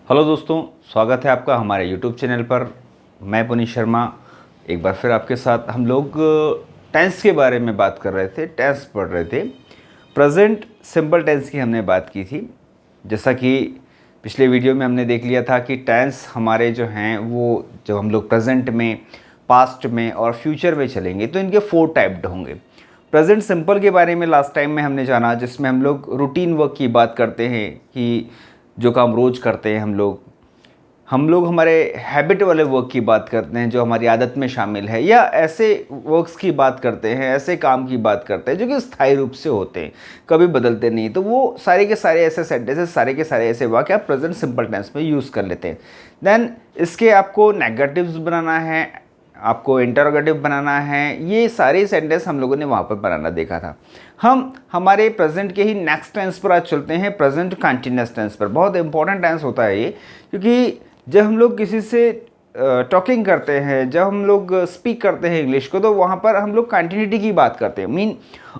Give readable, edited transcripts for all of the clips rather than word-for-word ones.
Hello दोस्तों, स्वागत है आपका हमारे यूट्यूब चैनल पर। मैं पुनीत शर्मा एक बार फिर आपके साथ। हम लोग टेंस के बारे में बात कर रहे थे, टेंस पढ़ रहे थे। प्रेजेंट सिंपल टेंस की हमने बात की थी। जैसा कि पिछले वीडियो में हमने देख लिया था कि टेंस हमारे जो हैं वो जब हम लोग प्रेजेंट में, पास्ट में और फ्यूचर में चलेंगे तो इनके 4 टाइप होंगे। प्रेजेंट सिंपल के बारे में लास्ट टाइम में हमने जाना, जिसमें हम लोग रूटीन वर्क की बात करते हैं कि जो काम रोज़ करते हैं हम लोग हमारे हैबिट वाले वर्क की बात करते हैं जो हमारी आदत में शामिल है, या ऐसे वर्क्स की बात करते हैं, ऐसे काम की बात करते हैं जो कि स्थायी रूप से होते हैं, कभी बदलते नहीं। तो वो सारे के सारे ऐसे सेंटेंसेस, सारे के सारे ऐसे वाक्य आप प्रेजेंट सिंपल टेंस में यूज़ कर लेते हैं। देन इसके आपको नेगेटिव्स बनाना है, आपको इंटरोगेटिव बनाना है। ये सारे सेंटेंस हम लोगों ने वहाँ पर बनाना देखा था। हम हमारे प्रेजेंट के ही नेक्स्ट टेंस पर आज चलते हैं, प्रेजेंट कंटिन्यूअस टेंस पर। बहुत इंपॉर्टेंट टेंस होता है ये, क्योंकि जब हम लोग किसी से टॉकिंग करते हैं, जब हम लोग स्पीक करते हैं इंग्लिश को, तो वहाँ पर हम लोग कंटिन्यूटी की बात करते हैं। मीन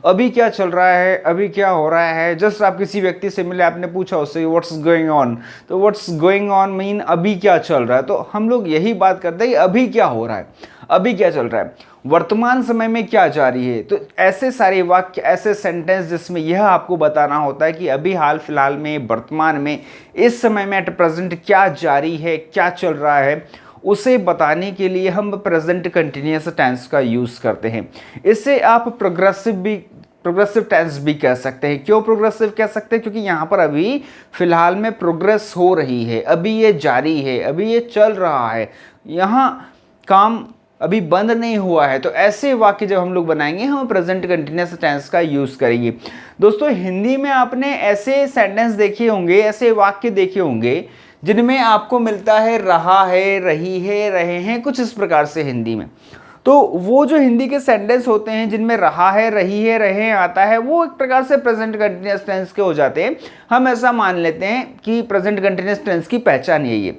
अभी क्या चल रहा है, अभी क्या हो रहा है। जस्ट आप किसी व्यक्ति से मिले, आपने पूछा उससे व्हाट्स गोइंग ऑन, तो व्हाट्स गोइंग ऑन मीन अभी क्या चल रहा है। तो हम लोग यही बात करते हैं कि अभी क्या हो रहा है, अभी क्या चल रहा है, वर्तमान समय में क्या जारी है। तो ऐसे सारे वाक्य, ऐसे सेंटेंस जिसमें यह आपको बताना होता है कि अभी हाल फिलहाल में, वर्तमान में, इस समय में एट प्रेजेंट क्या जारी है, क्या चल रहा है, उसे बताने के लिए हम प्रेजेंट कंटिन्यूअस टेंस का यूज़ करते हैं। इससे आप प्रोग्रेसिव टेंस भी कह सकते हैं। क्यों प्रोग्रेसिव कह सकते हैं? क्योंकि यहाँ पर अभी फिलहाल में प्रोग्रेस हो रही है, अभी ये जारी है, अभी ये चल रहा है, यहाँ काम अभी बंद नहीं हुआ है। तो ऐसे वाक्य जब हम लोग बनाएंगे, हम प्रेजेंट कंटिन्यूअस टेंस का यूज़ करेंगे। दोस्तों, हिंदी में आपने ऐसे सेंटेंस देखे होंगे, ऐसे वाक्य देखे होंगे जिनमें आपको मिलता है रहा है, रही है, रहे हैं, कुछ इस प्रकार से हिंदी में। तो वो जो हिंदी के सेंटेंस होते हैं जिनमें रहा है, रही है, रहे हैं आता है, वो एक प्रकार से प्रेजेंट कंटिन्यूअस टेंस के हो जाते हैं। हम ऐसा मान लेते हैं कि प्रेजेंट कंटिन्यूअस टेंस की पहचान यही है।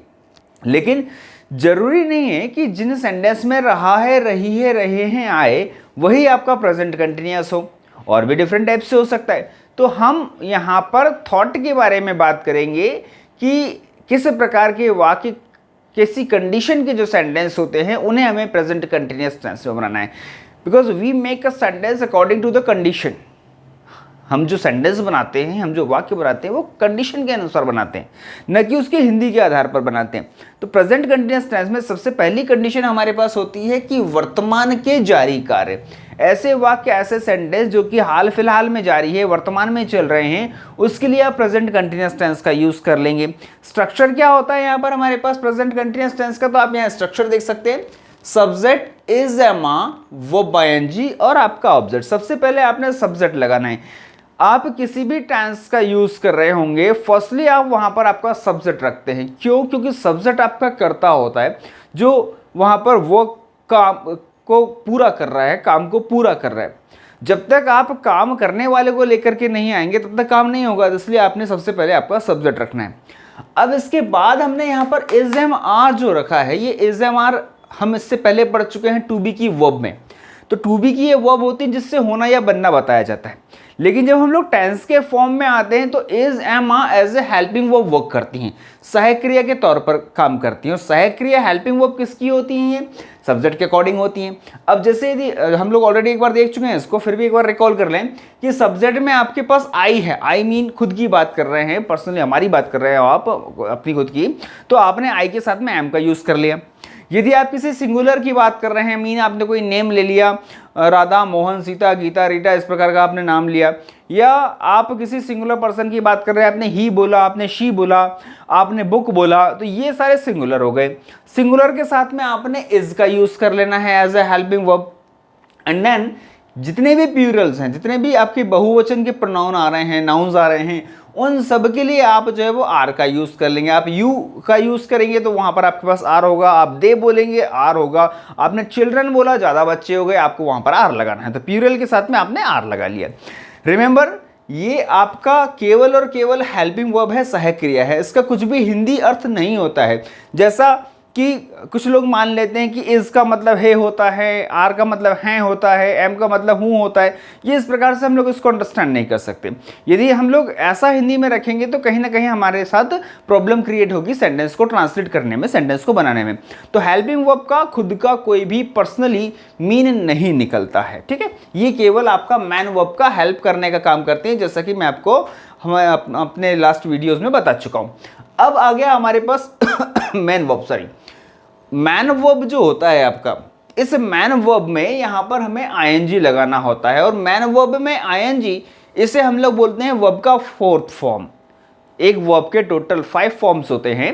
लेकिन जरूरी नहीं है कि जिन सेंटेंस में रहा है, रही है, रहे हैं आए वही आपका प्रेजेंट कंटिन्यूअस हो, और भी डिफरेंट टाइप से हो सकता है। तो हम यहाँ पर थॉट के बारे में बात करेंगे कि किस प्रकार के वाक्य, किसी कंडीशन के जो सेंटेंस होते हैं उन्हें हमें प्रेजेंट कंटिन्यूअस टेंस में बनाना है। Because we make a sentence according to the condition. हम जो सेंटेंस बनाते हैं, हम जो वाक्य बनाते हैं, वो कंडीशन के अनुसार बनाते हैं, न कि उसके हिंदी के आधार पर बनाते हैं। तो प्रेजेंट कंटिन्यूअस टेंस में सबसे पहली कंडीशन हमारे पास होती है कि वर्तमान के जारी कार्य। ऐसे वाक्य, ऐसे सेंटेंस जो कि हाल फिलहाल में जारी है, वर्तमान में चल रहे हैं, उसके लिए आप प्रेजेंट कंटिन्यूअस टेंस का यूज कर लेंगे। स्ट्रक्चर क्या होता है यहाँ पर हमारे पास प्रेजेंट कंटिन्यूअस टेंस का? तो आप यहाँ स्ट्रक्चर देख सकते हैं। सब्जेक्ट इज एमा, वर्ब आईएनजी और आपका ऑब्जेक्ट। सबसे पहले आपने सब्जेक्ट लगाना है। आप किसी भी टेंस का यूज कर रहे होंगे, फर्स्टली आप वहां पर आपका सब्जेक्ट रखते हैं। क्यों? क्योंकि सब्जेक्ट आपका कर्ता होता है जो वहां पर वो काम को पूरा कर रहा है, काम को पूरा कर रहा है। जब तक आप काम करने वाले को लेकर के नहीं आएंगे तब तक काम नहीं होगा। इसलिए आपने सबसे पहले आपका सब्जेक्ट रखना है। अब इसके बाद हमने यहाँ पर इज एम आर जो रखा है, ये इज एम आर हम इससे पहले पढ़ चुके हैं टू बी की वर्ब में। तो टू बी की ये वर्ब होती है जिससे होना या बनना बताया जाता है। लेकिन जब हम लोग टेंस के फॉर्म में आते हैं तो is am are as a helping verb work करती हैं, सहायक क्रिया के तौर पर काम करती हैं। और सहायक क्रिया, हेल्पिंग वर्ब किसकी होती हैं? सब्जेक्ट के अकॉर्डिंग होती हैं। अब जैसे यदि हम लोग ऑलरेडी एक बार देख चुके हैं इसको, फिर भी एक बार रिकॉल कर लें कि सब्जेक्ट में आपके पास आई है। आई मीन खुद की बात कर रहे हैं, पर्सनली हमारी बात कर रहे हैं आप अपनी खुद की, तो आपने आई के साथ में एम का यूज कर लिया। यदि आप किसी सिंगुलर की बात कर रहे हैं, मीन आपने कोई नेम ले लिया, राधा, मोहन, सीता, गीता, रीटा, इस प्रकार का आपने नाम लिया, या आप किसी सिंगुलर पर्सन की बात कर रहे हैं, आपने ही बोला, आपने शी बोला, आपने बुक बोला, तो ये सारे सिंगुलर हो गए। सिंगुलर के साथ में आपने इज का यूज कर लेना है as a helping verb. And then जितने भी प्लूरल्स हैं, जितने भी आपके बहुवचन के प्रोनाउन आ रहे हैं, नाउन्स आ रहे हैं, उन सब के लिए आप जो है वो आर का यूज कर लेंगे। आप यू का यूज करेंगे तो वहां पर आपके पास आर होगा। आप दे बोलेंगे, आर होगा। आपने चिल्ड्रन बोला, ज्यादा बच्चे हो गए, आपको वहां पर आर लगाना है। तो प्लूरल के साथ में आपने आर लगा लिया। रिमेंबर, ये आपका केवल और केवल हेल्पिंग वर्ब है, सहायक क्रिया है। इसका कुछ भी हिंदी अर्थ नहीं होता है। जैसा कि कुछ लोग मान लेते हैं कि इज़ का मतलब है होता है, आर का मतलब हैं होता है, एम का मतलब हूँ होता है। ये इस प्रकार से हम लोग इसको अंडरस्टैंड नहीं कर सकते। यदि हम लोग ऐसा हिंदी में रखेंगे तो कहीं ना कहीं हमारे साथ प्रॉब्लम क्रिएट होगी सेंटेंस को ट्रांसलेट करने में, सेंटेंस को बनाने में। तो हेल्पिंग वर्ब का खुद का कोई भी पर्सनली मीन नहीं निकलता है, ठीक है। ये केवल आपका मैन वर्ब का हेल्प करने का काम करते हैं, जैसा कि मैं आपको अपने लास्ट वीडियोज़ में बता चुका हूँ। अब आ गया हमारे पास main verb, sorry main verb जो होता है आपका, इस मैन वर्ब में यहाँ पर हमें आईएनजी लगाना होता है। और मैन वर्ब में आईएनजी, इसे हम लोग बोलते हैं वर्ब का फोर्थ फॉर्म। एक वर्ब के टोटल 5 फॉर्म्स होते हैं,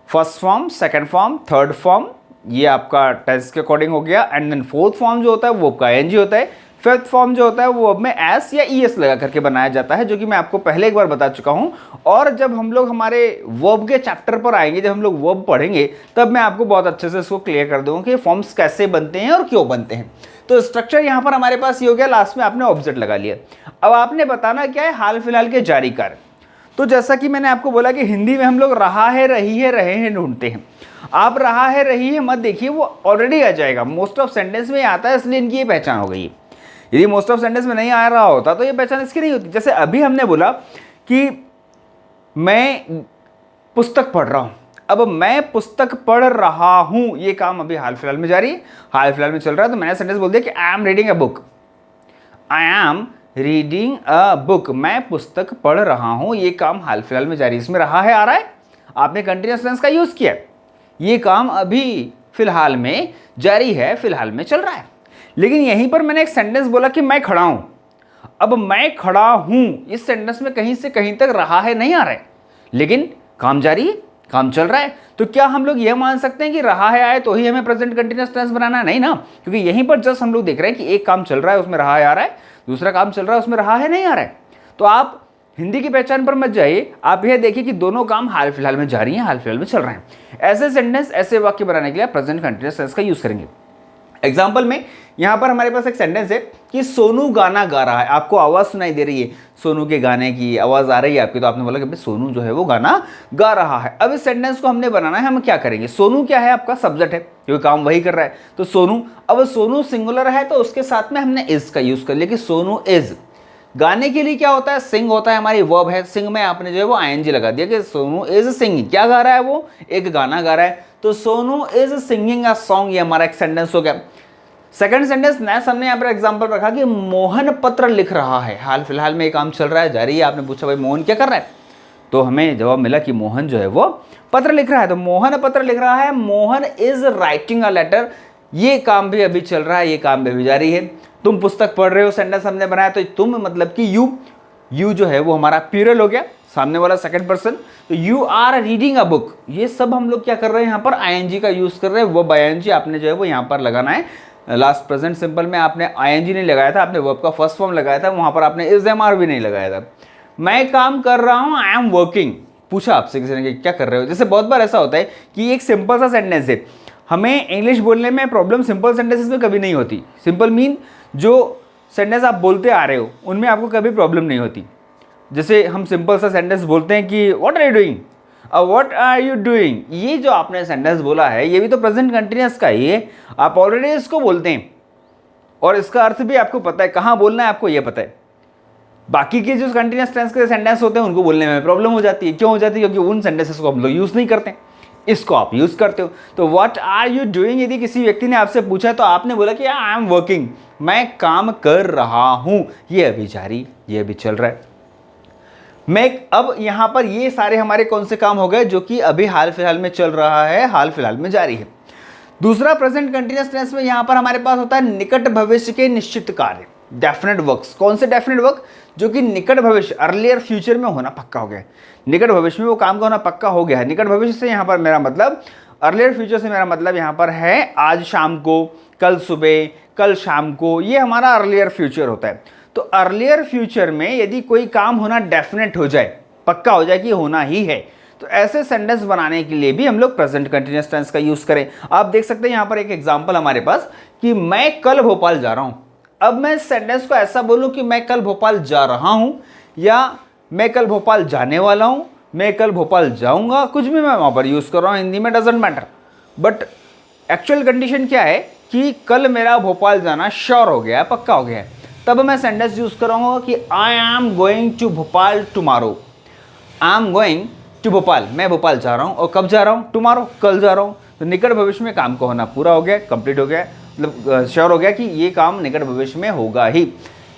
first form, second form, third form, ये आपका टेंस के अकॉर्डिंग हो गया। एंड देन फोर्थ फॉर्म जो होता है वो आपका आईएनजी होता है। फिफ्थ फॉर्म जो होता है वो वर्ब में एस या ईएस लगा करके बनाया जाता है, जो कि मैं आपको पहले एक बार बता चुका हूं। और जब हम लोग हमारे वर्ब के चैप्टर पर आएंगे, जब हम लोग वर्ब पढ़ेंगे, तब मैं आपको बहुत अच्छे से इसको क्लियर कर दूंगा कि फॉर्म्स कैसे बनते हैं और क्यों बनते हैं। तो स्ट्रक्चर यहाँ पर हमारे पास ये हो गया, लास्ट में आपने ऑब्जेक्ट लगा लिया। अब आपने बताना क्या है, हाल फिलहाल के जारी कार्य। तो जैसा कि मैंने आपको बोला कि हिंदी में हम लोग रहा है, रही है, रहे हैं ढूंढते हैं। आप रहा है, रही है मत देखिए, वो ऑलरेडी आ जाएगा, मोस्ट ऑफ सेंटेंस में आता है, इसलिए इनकी ये पहचान हो गई है। यदि मोस्ट ऑफ सेंटेंस में नहीं आ रहा होता तो ये पहचान इसकी नहीं होती। जैसे अभी हमने बोला कि मैं पुस्तक पढ़ रहा हूं, अब मैं पुस्तक पढ़ रहा हूं, ये काम अभी हाल फिलहाल में जारी है, हाल फिलहाल में चल रहा है। तो मैंने सेंटेंस बोल दिया कि I am reading a book, I am reading a book, मैं पुस्तक पढ़ रहा हूं, ये काम हाल फिलहाल में जारी। इसमें रहा है आ रहा है, आपने कंटिन्यूअस टेंस का यूज किया, ये काम अभी फिलहाल में जारी है, फिलहाल में चल रहा है। लेकिन यहीं पर मैंने एक सेंटेंस बोला कि मैं खड़ा हूं, अब मैं खड़ा हूं, इस सेंटेंस में कहीं से कहीं तक रहा है नहीं आ रहा है, लेकिन काम जारी है, काम चल रहा है। तो क्या हम लोग यह मान सकते हैं कि रहा है आए तो ही हमें प्रेजेंट कंटिन्यूअस टेंस बनाना है? नहीं ना, क्योंकि यहीं पर जस्ट हम लोग देख रहे हैं कि एक काम चल रहा है उसमें रहा है आ रहा है, दूसरा काम चल रहा है उसमें रहा है नहीं आ रहा है। तो आप हिंदी की पहचान पर मत जाइए, आप यह देखिए कि दोनों काम हाल फिलहाल में जारी हैं, हाल फिलहाल में चल रहे हैं। ऐसे सेंटेंस, ऐसे वाक्य बनाने के लिए प्रेजेंट कंटिन्यूअस टेंस का यूज करेंगे। एग्जाम्पल में यहां पर हमारे पास एक सेंटेंस है कि सोनू गाना गा रहा है, आपको आवाज सुनाई दे रही है, सोनू के गाने की आवाज आ रही है आपकी, तो आपने बोला कि भाई सोनू जो है वो गाना गा रहा है। अब इस सेंटेंस को हमने बनाना है, हम क्या करेंगे, सोनू क्या है आपका सब्जेक्ट है, क्योंकि काम वही कर रहा है, तो सोनू। अब सोनू सिंगुलर है तो उसके साथ में हमने इज का यूज कर लिया कि सोनू इज। गाने के लिए क्या होता है, सिंग होता है, हमारी वर्ब है, सिंग में आपने जो है वो आईएनजी लगा दिया कि सोनू इज सिंगिंग, क्या गा रहा है वो, एक गाना गा रहा है, तो Sonu is singing a song, ये हमारा एक सेंटेंस हो गया। सेकंड सेंटेंस नेक्स्ट हमने यहाँ पर एग्जांपल रखा कि मोहन पत्र लिख रहा है, हाल फिलहाल में ये काम चल रहा है, जारी है। आपने पूछा भाई मोहन क्या कर रहा है, तो हमें जवाब मिला कि मोहन जो है वो पत्र लिख रहा है, तो मोहन पत्र लिख रहा है, Mohan is writing a letter, ये काम भी अभी चल रहा है, ये काम भी अभी जारी है। तुम पुस्तक पढ़ रहे हो, सेंटेंस हमने बनाया, तो तुम मतलब कि यू जो है वो हमारा प्लूरल हो गया, सामने वाला सेकंड पर्सन, तो you are reading a book. ये सब हम लोग क्या कर रहे हैं, यहाँ पर आईएनजी का यूज कर रहे हैं, वो आईएनजी आपने जो है वो यहाँ पर लगाना है। लास्ट प्रेजेंट सिंपल में आपने आईएनजी नहीं लगाया था, आपने वर्ब का फर्स्ट फॉर्म लगाया था, वहां पर आपने इज एम आर भी नहीं लगाया था। मैं काम कर रहा हूं, आई एम वर्किंग। पूछा आपसे किसी ने कि क्या कर रहे हो, जैसे बहुत बार ऐसा होता है कि एक सिंपल सा सेंटेंस है, हमें इंग्लिश बोलने में प्रॉब्लम सिंपल सेंटेंसेस में कभी नहीं होती। सिंपल मीन जो सेंटेंस आप बोलते आ रहे हो उनमें आपको कभी प्रॉब्लम नहीं होती। जैसे हम सिंपल सा सेंटेंस बोलते हैं कि what are you doing, what are you doing, ये जो आपने सेंटेंस बोला है ये भी तो प्रेजेंट कंटिन्यूअस का ही है, आप ऑलरेडी इसको बोलते हैं और इसका अर्थ भी आपको पता है, कहाँ बोलना है आपको ये पता है। बाकी के जो कंटिन्यूअस टेंस के सेंटेंस होते हैं उनको बोलने में प्रॉब्लम हो जाती है, क्यों हो जाती है, क्योंकि उन सेंटेंसेस को हम लोग यूज़ नहीं करते, इसको आप यूज़ करते हो। तो व्हाट आर यू डूइंग यदि किसी व्यक्ति ने आपसे पूछा तो आपने बोला कि आई एम वर्किंग, मैं काम कर रहा हूँ, ये अभी जारी, ये अभी चल रहा है। मैं अब यहाँ पर ये सारे हमारे कौन से काम हो गए जो कि अभी हाल फिलहाल में चल रहा है, हाल फिलहाल में जारी है। दूसरा प्रेजेंट कंटिन्यूअस टेंस में यहाँ पर हमारे पास होता है निकट भविष्य के निश्चित कार्य, डेफिनेट वर्क्स। कौन से डेफिनेट वर्क, जो कि निकट भविष्य अर्लियर फ्यूचर में होना पक्का हो गया है, निकट भविष्य में वो काम का होना पक्का हो गया है। निकट भविष्य से यहाँ पर मेरा मतलब, अर्लियर फ्यूचर से मेरा मतलब यहाँ पर है आज शाम को, कल सुबह, कल शाम को, ये हमारा अर्लियर फ्यूचर होता है। तो अर्लियर फ्यूचर में यदि कोई काम होना डेफिनेट हो जाए, पक्का हो जाए कि होना ही है, तो ऐसे सेंटेंस बनाने के लिए भी हम लोग प्रेजेंट कंटिन्यूअस टेंस का यूज करें। आप देख सकते हैं यहाँ पर एक एग्जांपल हमारे पास कि मैं कल भोपाल जा रहा हूं। अब मैं सेंटेंस को ऐसा बोलूं कि मैं कल भोपाल जा रहा हूं, या मैं कल भोपाल जाने वाला हूं, मैं कल भोपाल जाऊंगा, कुछ भी मैं वहां पर यूज कर रहा हूं, हिंदी में doesn't matter, but actual condition क्या है कि कल मेरा भोपाल जाना श्योर हो गया है, पक्का हो गया है, तब मैं सेंटेंस यूज़ करूँगा कि I am going to Bhopal tomorrow. I am going to Bhopal, मैं भोपाल जा रहा हूँ, और कब जा रहा हूँ? टुमारो, कल जा रहा हूँ। तो निकट भविष्य में काम का होना पूरा हो गया, कंप्लीट हो गया, मतलब श्योर हो गया कि ये काम निकट भविष्य में होगा ही।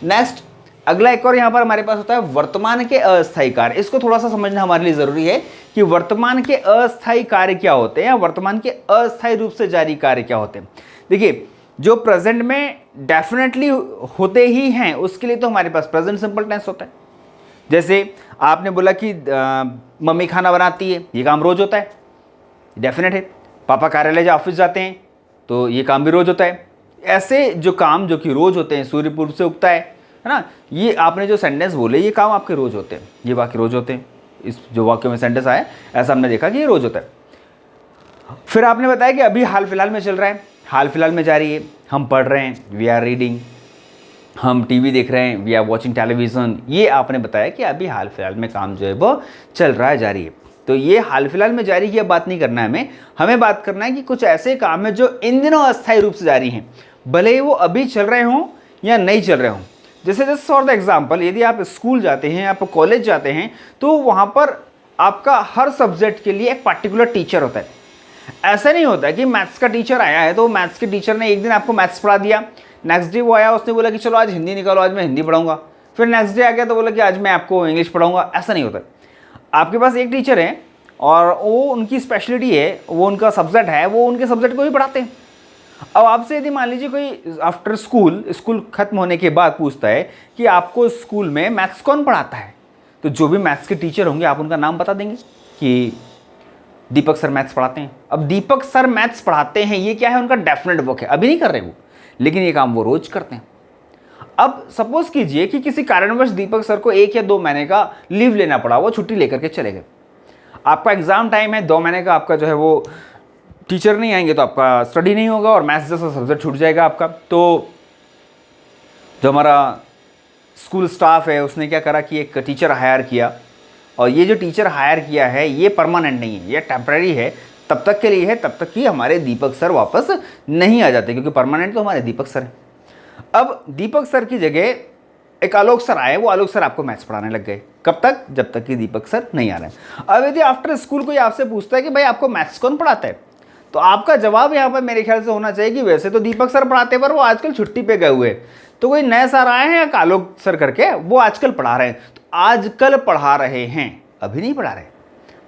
नेक्स्ट, अगला एक और यहाँ पर हमारे पास होता है वर्तमान के अस्थायी कार्य। इसको थोड़ा सा समझना हमारे लिए ज़रूरी है कि वर्तमान के अस्थायी कार्य क्या होते हैं, या वर्तमान के अस्थायी रूप से जारी कार्य क्या होते हैं। देखिए, जो प्रेजेंट में डेफिनेटली होते ही हैं, उसके लिए तो हमारे पास प्रेजेंट सिंपल टेंस होता है। जैसे आपने बोला कि मम्मी खाना बनाती है, ये काम रोज होता है, डेफिनेट है। पापा कार्यालय या ऑफिस जाते हैं, तो ये काम भी रोज होता है। ऐसे जो काम जो कि रोज होते हैं, सूर्य पूर्व से उगता है ना, ये आपने जो सेंटेंस बोले, ये काम आपके रोज होते हैं, ये वाक्य रोज होते हैं। इस जो वाक्य में सेंटेंस आया, ऐसा हमने देखा कि ये रोज होता है। फिर आपने बताया कि अभी हाल फिलहाल में चल रहा है, हाल फिलहाल में जारी है, हम पढ़ रहे हैं, वी आर रीडिंग, हम टीवी देख रहे हैं, वी आर वॉचिंग टेलीविज़न। ये आपने बताया कि अभी हाल फिलहाल में काम जो है वो चल रहा है, जारी है। तो ये हाल फिलहाल में जारी की अब बात नहीं करना है हमें बात करना है कि कुछ ऐसे काम है जो इन दिनों अस्थायी रूप से जारी हैं, भले ही वो अभी चल रहे हों या नहीं चल रहे हों। जैसे जस्ट फॉर द एग्जाम्पल, यदि आप स्कूल जाते हैं, आप कॉलेज जाते हैं, तो वहाँ पर आपका हर सब्जेक्ट के लिए एक पर्टिकुलर टीचर होता है। ऐसा नहीं होता कि मैथ्स का टीचर आया है तो मैथ्स के टीचर ने एक दिन आपको मैथ्स पढ़ा दिया, नेक्स्ट डे वो आया, उसने बोला कि चलो आज हिंदी निकालो, आज मैं हिंदी पढ़ाऊंगा। फिर नेक्स्ट डे आ गया तो बोला कि आज मैं आपको इंग्लिश पढ़ाऊंगा। ऐसा नहीं होता। आपके पास एक टीचर है और वो उनकी स्पेशलिटी है, वो उनका सब्जेक्ट है, वो उनके सब्जेक्ट को ही पढ़ाते हैं। अब आपसे यदि मान लीजिए कोई आफ्टर स्कूल खत्म होने के बाद पूछता है कि आपको स्कूल में मैथ्स कौन पढ़ाता है, तो जो भी मैथ्स के टीचर होंगे आप उनका नाम बता देंगे कि दीपक सर मैथ्स पढ़ाते हैं। अब दीपक सर मैथ्स पढ़ाते हैं, ये क्या है, उनका डेफिनेट वर्क है, अभी नहीं कर रहे वो, लेकिन ये काम वो रोज करते हैं। अब सपोज कीजिए कि किसी कारणवश दीपक सर को 1 या 2 महीने का लीव लेना पड़ा, वो छुट्टी लेकर के चले गए। आपका एग्जाम टाइम है, 2 महीने का आपका जो है वो टीचर नहीं आएंगे तो आपका स्टडी नहीं होगा और मैथ्स जैसा सब्जेक्ट छूट जाएगा आपका। तो जो हमारा स्कूल स्टाफ है उसने क्या करा कि एक टीचर हायर किया, और ये जो टीचर हायर किया है ये परमानेंट नहीं है, ये टेम्परेरी है, तब तक के लिए है, तब तक कि हमारे दीपक सर वापस नहीं आ जाते, क्योंकि परमानेंट तो हमारे दीपक सर हैं। अब दीपक सर की जगह एक आलोक सर आए, वो आलोक सर आपको मैथ्स पढ़ाने लग गए। कब तक? जब तक कि दीपक सर नहीं आ रहे हैं। अब यदि आफ्टर स्कूल कोई आपसे पूछता है कि भाई आपको मैथ्स कौन पढ़ाता है, तो आपका जवाब यहाँ पर मेरे ख्याल से होना चाहिए कि वैसे तो दीपक सर पढ़ाते हैं पर वो आजकल छुट्टी पे गए हुए हैं, तो कोई नए सर आए हैं या आलोक सर करके, वो आजकल पढ़ा रहे हैं। तो आजकल पढ़ा रहे हैं, अभी नहीं पढ़ा रहे,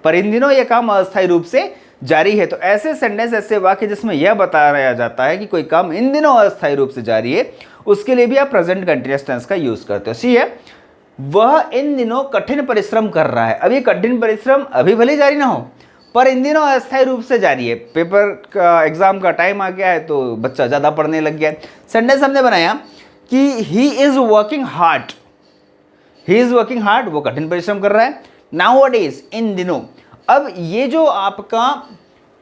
पर इन दिनों ये काम अस्थायी रूप से जारी है। तो ऐसे सेंटेंस, ऐसे वाक्य जिसमें यह बताया जाता है कि कोई काम इन दिनों अस्थायी रूप से जारी है, उसके लिए भी आप प्रेजेंट कंटीन्यूअस टेंस का यूज करते हो। सी है, वह इन दिनों कठिन परिश्रम कर रहा है। अब ये कठिन परिश्रम अभी भले जारी ना हो, पर इन दिनों अस्थायी रूप से जारी है। पेपर का एग्जाम का टाइम आ गया है तो बच्चा ज़्यादा पढ़ने लग गया है। सेंटेंस हमने बनाया कि he is working hard, he is working hard, वो कठिन परिश्रम कर रहा है। नाउअडेज, इन दिनों। अब ये जो आपका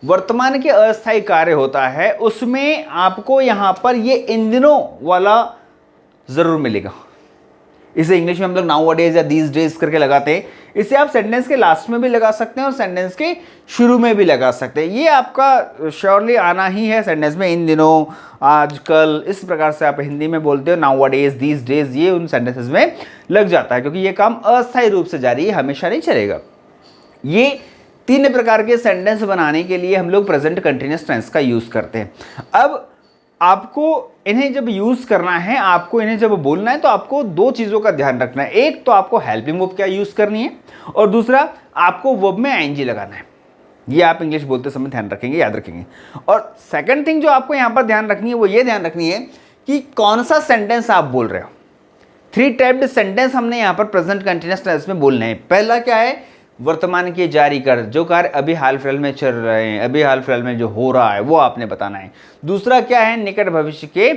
वर्तमान के अस्थायी कार्य होता है, उसमें आपको यहाँ पर ये इन दिनों वाला ज़रूर मिलेगा। इसे इंग्लिश में हम लोग नाउअडेज या दीज डेज करके लगाते हैं। इसे आप सेंटेंस के लास्ट में भी लगा सकते हैं और सेंटेंस के शुरू में भी लगा सकते हैं। ये आपका श्योरली आना ही है सेंटेंस में, इन दिनों, आजकल, इस प्रकार से आप हिंदी में बोलते हो। नाउअडेज, दीज डेज, ये उन सेंटेंसेस में लग जाता है, क्योंकि ये काम अस्थायी रूप से जारी है, हमेशा नहीं चलेगा। ये 3 प्रकार के सेंटेंस बनाने के लिए हम लोग प्रेजेंट कंटीन्यूअस टेंस का यूज़ करते हैं। अब आपको इन्हें जब यूज़ करना है, आपको इन्हें जब बोलना है, तो आपको 2 चीज़ों का ध्यान रखना है। एक तो आपको हेल्पिंग वर्ब क्या यूज़ करनी है, और दूसरा आपको वर्ब में आईएनजी लगाना है। ये आप इंग्लिश बोलते समय ध्यान रखेंगे, याद रखेंगे। और सेकंड थिंग जो आपको यहाँ पर ध्यान रखनी है, वो ये ध्यान रखनी है कि कौन सा सेंटेंस आप बोल रहे हो। 3 टाइप्ड सेंटेंस हमने यहाँ पर प्रेजेंट कंटीन्यूअस टेंस में बोलने हैं। पहला क्या है, वर्तमान के जारी कर, जो कार्य अभी हाल फिलहाल में चल रहे हैं, अभी हाल फिलहाल में जो हो रहा है वो आपने बताना है। दूसरा क्या है, निकट भविष्य के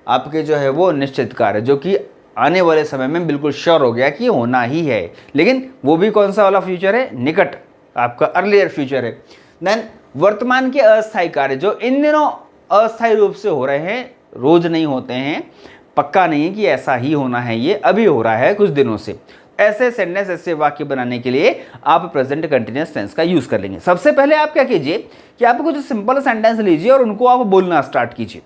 आपके जो है वो निश्चित कार्य, जो कि आने वाले समय में बिल्कुल श्योर हो गया कि होना ही है, लेकिन वो भी कौन सा वाला फ्यूचर है, निकट, आपका अर्लियर फ्यूचर है। देन वर्तमान के अस्थायी कार्य, जो इन दिनों अस्थायी रूप से हो रहे हैं, रोज नहीं होते हैं, पक्का नहीं है कि ऐसा ही होना है, ये अभी हो रहा है कुछ दिनों से। ऐसे सेंटेंस, ऐसे वाक्य बनाने के लिए आप प्रेजेंट कंटिन्यूअस टेंस का यूज कर लेंगे। सबसे पहले आप क्या कीजिए कि आप कुछ सिंपल सेंटेंस लीजिए और उनको आप बोलना स्टार्ट कीजिए।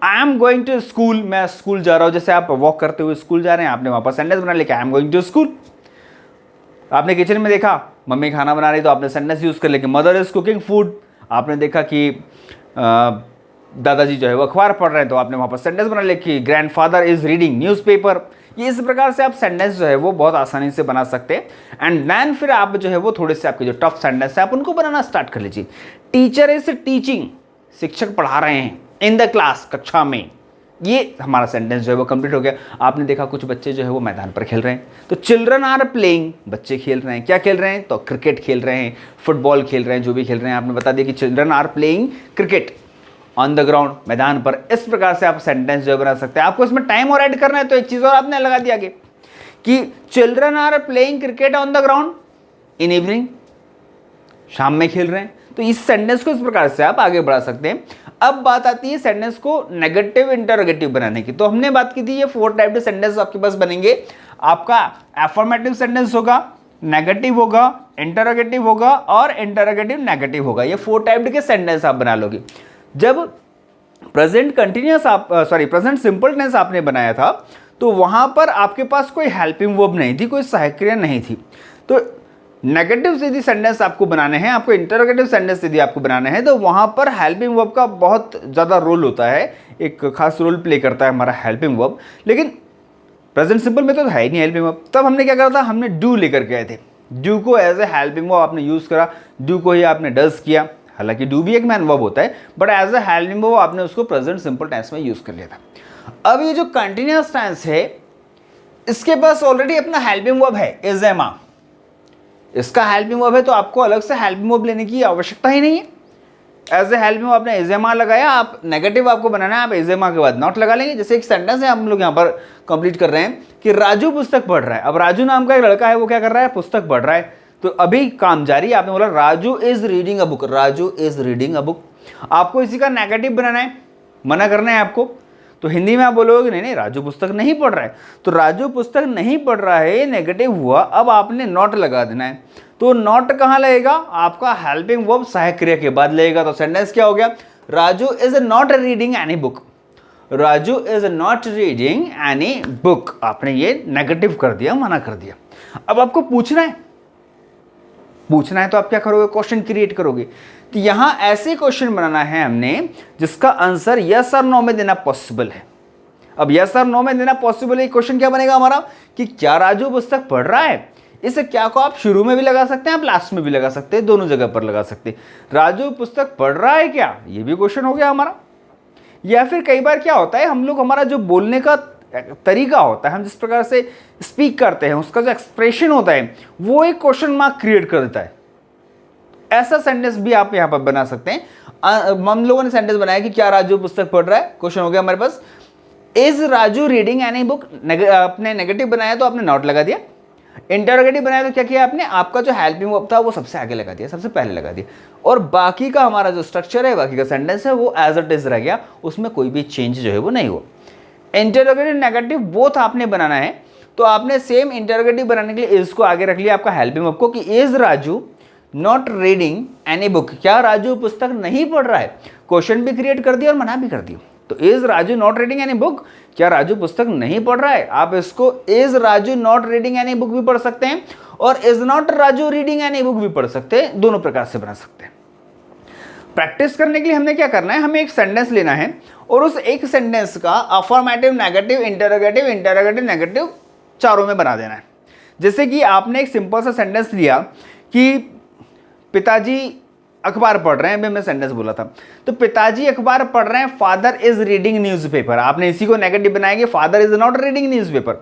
I am going to school, मैं स्कूल जा रहा हूं। जैसे आप वॉक करते हुए स्कूल जा रहे हैं, आपने वहां पर सेंटेंस बना लिया I am going to school. आपने किचन में देखा मम्मी खाना बना रही, तो आपने सेंटेंस यूज कर लिया मदर इज कुकिंग फूड। आपने देखा कि दादाजी जो है वो अखबार पढ़ रहे हैं, तो आपने वहाँ पर सेंटेंस बना लिया कि ग्रैंडफादर इज रीडिंग न्यूज़पेपर। ये इस प्रकार से आप सेंटेंस जो है वो बहुत आसानी से बना सकते हैं। एंड देन फिर आप जो है वो थोड़े से आपके जो टफ सेंटेंस है आप उनको बनाना स्टार्ट कर लीजिए। टीचर इज टीचिंग, शिक्षक पढ़ा रहे हैं, इन द क्लास, कक्षा में। ये हमारा सेंटेंस जो है वो कंप्लीट हो गया। आपने देखा कुछ बच्चे जो है वो मैदान पर खेल रहे हैं, तो चिल्ड्रन आर प्लेइंग, बच्चे खेल रहे हैं। क्या खेल रहे हैं? तो क्रिकेट खेल रहे हैं, फुटबॉल खेल रहे हैं, जो भी खेल रहे हैं। आपने बता दिया कि children are playing cricket on the ground, मैदान पर। इस प्रकार से आप सेंटेंस जो बना सकते हैं। आपको इसमें टाइम और ऐड करना है, तो एक चीज और आपने लगा दिया आगे कि children are playing cricket on the ground in evening, शाम में खेल रहे हैं। तो इस सेंटेंस को इस प्रकार से आप आगे बढ़ा सकते हैं। अब बात आती है सेंटेंस को नेगेटिव इंटरोगेटिव बनाने की। तो हमने बात की थी ये 4 टाइप के सेंटेंस आपके पास बनेंगे। आपका अफर्मेटिव सेंटेंस होगा, नेगेटिव होगा, इंटरोगेटिव होगा और इंटरोगेटिव नेगेटिव होगा। ये 4 टाइप के सेंटेंस आप बना लोगे। जब present continuous present simple tense आपने बनाया था, तो वहां पर आपके पास कोई हेल्पिंग वर्ब नहीं थी, कोई सहायक क्रिया नहीं थी। तो नेगेटिव यदि सेंटेंस आपको बनाने हैं, आपको इंटरोगेटिव सेंटेंस यदि आपको बनाने हैं, तो वहां पर हेल्पिंग वर्ब का बहुत ज़्यादा रोल होता है, एक खास रोल प्ले करता है हमारा हेल्पिंग वर्ब। लेकिन प्रेजेंट सिंपल में तो है ही नहीं हेल्पिंग वर्ब। तब हमने क्या करा था, हमने डू लेकर के आए थे। डू को एज ए हेल्पिंग वर्ब आपने यूज़ करा, डू को ही आपने डज किया। हालांकि डू भी एक मैन वर्ब होता है, but as a helping verb आपने उसको प्रेजेंट सिंपल टेंस में यूज़ कर लिया था। अब ये जो कंटिन्यूअस टेंस है, इसके पास ऑलरेडी अपना हेल्पिंग वर्ब है, इज एमा। इसका हेल्पिंग वर्ब है, तो आपको अलग से हेल्पिंग वर्ब लेने की आवश्यकता ही नहीं है। एज ए हेल्पिंग वर्ब आपने इजेमा लगाया, आप नेगेटिव आपको बनाना है, आप इजेमा के बाद नॉट लगा लेंगे। जैसे एक सेंटेंस है हम लोग यहाँ पर कंप्लीट कर रहे हैं कि राजू पुस्तक पढ़ रहा है। अब राजू नाम का एक लड़का है, वो क्या कर रहा है, पुस्तक पढ़ रहा है। तो अभी काम जारी, आपने बोला Raju is reading a book, Raju is reading a book. आपको इसी का नेगेटिव बनाना है, मना करना है आपको। तो हिंदी में आप बोलोगे नहीं नहीं राजू पुस्तक नहीं पढ़ रहा है, तो राजू पुस्तक नहीं पढ़ रहा है, नेगेटिव हुआ। अब आपने नॉट लगा देना है। तो नॉट कहाँ लगेगा, आपका हेल्पिंग वर्ब सहायक क्रिया के बाद लगेगा। तो सेंटेंस क्या हो गया, Raju is not reading any book, Raju is not reading any book. आपने ये नेगेटिव कर दिया, मना कर दिया। अब आपको पूछना है तो आप क्या करोगे, क्वेश्चन क्रिएट करोगे। तो यहां ऐसे क्वेश्चन बनाना है हमने जिसका आंसर यस और नो में देना पॉसिबल है। अब यस और नो में देना पॉसिबल है, क्वेश्चन क्या बनेगा हमारा कि क्या राजू पुस्तक पढ़ रहा है। इस क्या को आप शुरू में भी लगा सकते हैं, आप लास्ट में भी लगा सकते हैं, दोनों जगह पर लगा सकते हैं। राजू पुस्तक पढ़ रहा है क्या, ये भी क्वेश्चन हो गया हमारा। या फिर कई बार क्या होता है, हम लोग हमारा जो बोलने का तरीका होता है, हम जिस प्रकार से स्पीक करते हैं, उसका जो एक्सप्रेशन होता है, वो एक क्वेश्चन मार्क क्रिएट कर देता है। ऐसा सेंटेंस भी आप यहां पर बना सकते हैं। हम लोगों ने सेंटेंस बनाया कि क्या राजू पुस्तक पढ़ रहा है, क्वेश्चन हो गया हमारे पास। Is Raju reading any book, आपने नेगेटिव बनाया तो आपने नॉट लगा दिया। इंटरोगेटिव बनाया तो क्या किया आपने, आपका जो हेल्पिंग वर्ब था वो सबसे आगे लगा दिया, सबसे पहले लगा दिया। और बाकी का हमारा जो स्ट्रक्चर है, बाकी का सेंटेंस है, वो एज इट इज रह गया, उसमें कोई भी चेंज जो है वो नहीं हुआ। इंटरोगेटिव नेगेटिव बोथ आपने बनाना है, तो आपने सेम इंटरोगेटिव बनाने के लिए इज को आगे रख लिया आपका हेल्पिंग वर्ब को कि is Raju not reading any book, क्या राजू पुस्तक नहीं पढ़ रहा है। क्वेश्चन भी क्रिएट कर दिया और मना भी कर दिया। तो is Raju not reading any book, क्या राजू पुस्तक नहीं पढ़ रहा है। आप इसको is Raju not reading any book भी पढ़ सकते हैं और is not Raju reading any book भी पढ़ सकते हैं, दोनों प्रकार से बना सकते हैं। प्रैक्टिस करने के लिए हमने क्या करना है, हमें एक सेंटेंस लेना है और उस एक सेंटेंस का affirmative, negative, interrogative, interrogative, negative चारों में बना देना है। जैसे कि आपने एक सिंपल सा सेंटेंस लिया कि पिताजी अखबार पढ़ रहे हैं, अभी मैं सेंटेंस बोला था, तो पिताजी अखबार पढ़ रहे हैं, फादर इज रीडिंग न्यूज़पेपर। आपने इसी को नेगेटिव बनाएंगे, father is not reading newspaper.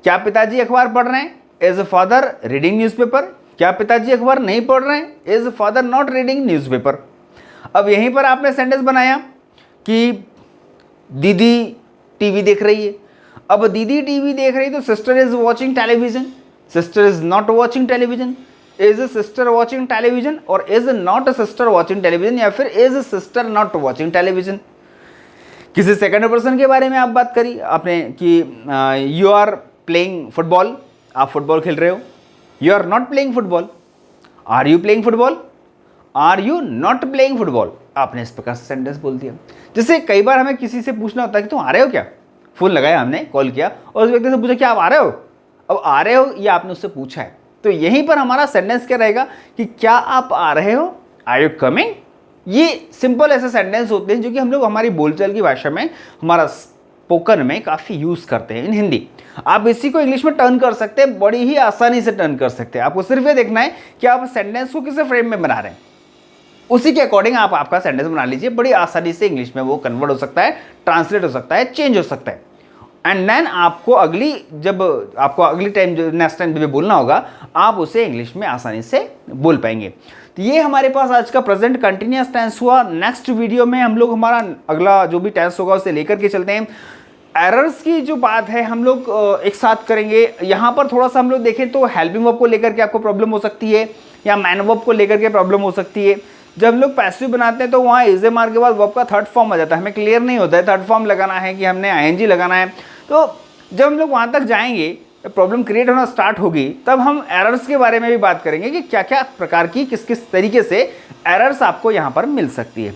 क्या पिताजी अखबार पढ़ रहे हैं, इज फादर रीडिंग न्यूज़पेपर। क्या पिताजी अखबार नहीं पढ़ रहे हैं, is father not reading newspaper. अब यहीं पर आपने सेंटेंस बनाया कि दीदी टीवी देख रही है। अब दीदी टीवी देख रही है, तो sister is watching television, sister is not watching television. Is sister watching television और is not sister watching television, या फिर is sister not watching television. किसी सेकंड पर्सन के बारे में आप बात करी आपने कि यू आर प्लेइंग फुटबॉल, आप फुटबॉल खेल रहे हो, you are not playing football. Are you playing football, are you not playing football. आपने इस प्रकार से सेंटेंस बोल दिया। जैसे कई बार हमें किसी से पूछना होता है कि तुम आ रहे हो क्या, फोन लगाया हमने, कॉल किया और उस व्यक्ति से पूछा क्या आप आ रहे हो। अब आ रहे हो ये आपने उससे पूछा है, तो यहीं पर हमारा सेंटेंस क्या रहेगा कि क्या आप आ रहे हो, आर यू कमिंग। ये सिंपल ऐसे सेंटेंस होते हैं जो कि हम लोग हमारी बोलचाल की भाषा में, हमारा स्पोकन में काफ़ी यूज़ करते हैं इन हिंदी। आप इसी को इंग्लिश में टर्न कर सकते हैं, बड़ी ही आसानी से टर्न कर सकते हैं। आपको सिर्फ ये देखना है कि आप सेंटेंस को किस फ्रेम में बना रहे हैं, उसी के अकॉर्डिंग आप आपका सेंटेंस बना लीजिए। बड़ी आसानी से इंग्लिश में वो कन्वर्ट हो सकता है, ट्रांसलेट हो सकता है, चेंज हो सकता है। एंड देन आपको अगली टाइम जो नेक्स्ट टाइम जब भी बोलना होगा, आप उसे इंग्लिश में आसानी से बोल पाएंगे। तो ये हमारे पास आज का प्रेजेंट कंटिन्यूअस टेंस हुआ। नेक्स्ट वीडियो में हम लोग हमारा अगला जो भी टेंस होगा उसे लेकर के चलते हैं। एरर्स की जो बात है हम लोग एक साथ करेंगे। यहाँ पर थोड़ा सा हम लोग देखें तो हेल्पिंग वर्ब को लेकर के आपको प्रॉब्लम हो सकती है, या मैन वर्ब को लेकर के प्रॉब्लम हो सकती है। जब हम लोग पैसिव बनाते हैं तो वहाँ इज ए मार्क के बाद वर्ब का थर्ड फॉर्म आ जाता है, हमें क्लियर नहीं होता है थर्ड फॉर्म लगाना है कि हमने आईएनजी लगाना है। तो जब हम लोग वहाँ तक जाएंगे, प्रॉब्लम क्रिएट होना स्टार्ट होगी, तब हम एरर्स के बारे में भी बात करेंगे कि क्या क्या प्रकार की किस किस तरीके से एरर्स आपको यहाँ पर मिल सकती है।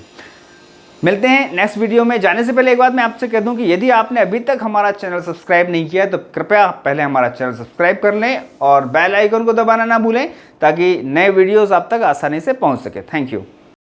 मिलते हैं नेक्स्ट वीडियो में। जाने से पहले एक बात मैं आपसे कह दूं कि यदि आपने अभी तक हमारा चैनल सब्सक्राइब नहीं किया है तो कृपया पहले हमारा चैनल सब्सक्राइब कर लें और बेल आइकन को दबाना ना भूलें, ताकि नए वीडियोस आप तक आसानी से पहुंच सके। Thank you.